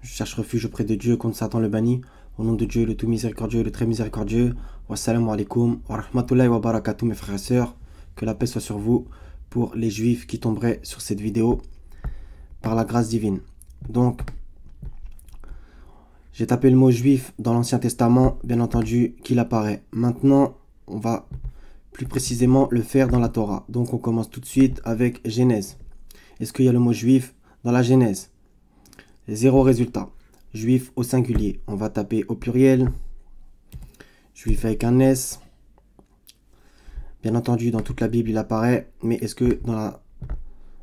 Je cherche refuge auprès de Dieu contre Satan le banni. Au nom de Dieu, le tout miséricordieux, le très miséricordieux. Wassalamu alaikum wa rahmatullahi wa barakatuh, mes frères et sœurs. Que la paix soit sur vous pour les juifs qui tomberaient sur cette vidéo par la grâce divine. Donc, j'ai tapé le mot juif dans l'Ancien Testament, bien entendu, qu'il apparaît. Maintenant, on va plus précisément le faire dans la Torah. Donc, on commence tout de suite avec Genèse. Est-ce qu'il y a le mot juif dans la Genèse? Zéro résultat. Juif au singulier. On va taper au pluriel. Juif avec un S. Bien entendu, dans toute la Bible, il apparaît. Mais est-ce que dans la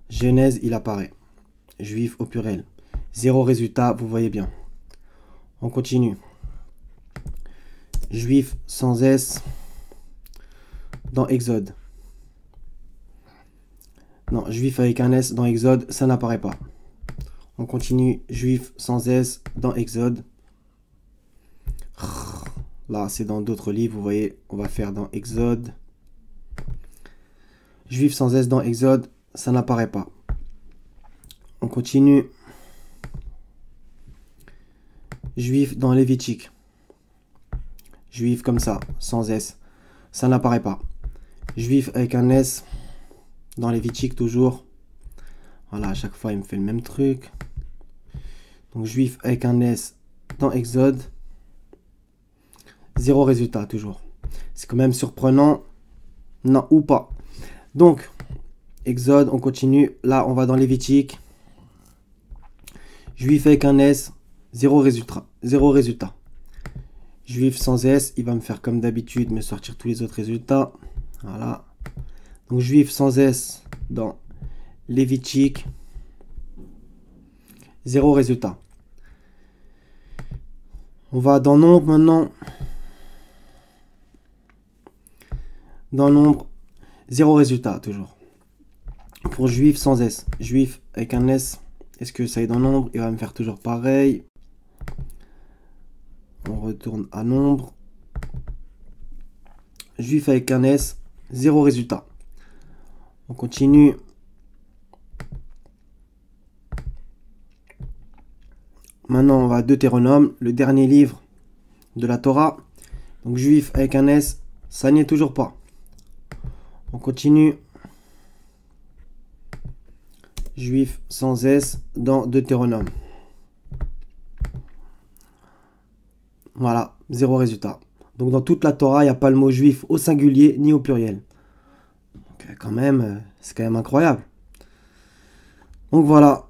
Genèse, il apparaît? Juif au pluriel. Zéro résultat, vous voyez bien. On continue. Juif sans S dans Exode. Non, juif avec un S dans Exode, ça n'apparaît pas. On continue. Juif sans S dans Exode. Là, c'est dans d'autres livres, vous voyez. On va faire dans Exode. Juif sans S dans Exode, ça n'apparaît pas. On continue. Juif dans Lévitique. Juif comme ça, sans S. Ça n'apparaît pas. Juif avec un S dans Lévitique toujours. Voilà, à chaque fois, il me fait le même truc. Donc, juif avec un S dans Exode. Zéro résultat toujours. C'est quand même surprenant. Non, ou pas. Donc, Exode, on continue. Là, on va dans Lévitique. Juif avec un S. Zéro résultat. Zéro résultat. Juif sans S, il va me faire comme d'habitude, me sortir tous les autres résultats. Voilà. Donc juif sans S dans Lévitique. Zéro résultat. On va dans Nombre maintenant. Dans Nombre, zéro résultat toujours. Pour juif sans S. Juif avec un S. Est-ce que ça est dans Nombre? Il va me faire toujours pareil. On retourne à Nombre. Juif avec un S. Zéro résultat. On continue. Maintenant, on va à Deutéronome, le dernier livre de la Torah. Donc, juif avec un S, ça n'y est toujours pas. On continue. Juif sans S dans Deutéronome. Voilà, zéro résultat. Donc dans toute la Torah, il n'y a pas le mot juif au singulier ni au pluriel. Donc quand même, c'est quand même incroyable. Donc voilà.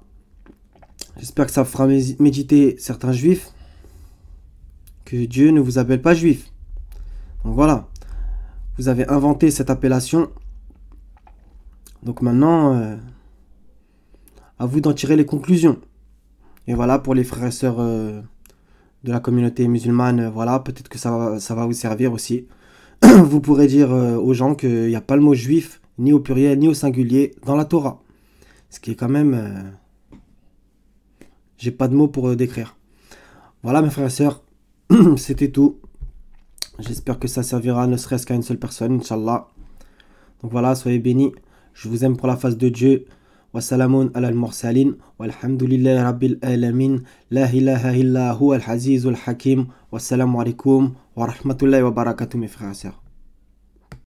J'espère que ça fera méditer certains juifs. Que Dieu ne vous appelle pas juif. Donc voilà. Vous avez inventé cette appellation. Donc maintenant, à vous d'en tirer les conclusions. Et voilà, pour les frères et sœurs de la communauté musulmane, voilà, peut-être que ça va vous servir aussi. Vous pourrez dire aux gens qu'il n'y a pas le mot juif, ni au pluriel, ni au singulier, dans la Torah. Ce qui est quand même... j'ai pas de mots pour décrire. Voilà mes frères et sœurs, c'était tout. J'espère que ça servira ne serait-ce qu'à une seule personne, Inch'Allah. Donc voilà, soyez bénis. Je vous aime pour la face de Dieu. Wassalamun ala al-mursalin. Walhamdulillahi rabbil alamin. La ilaha illa huwa al-aziz al-hakim. Wassalamu alaikum wa rahmatullahi wa barakatuh mes frères et sœurs.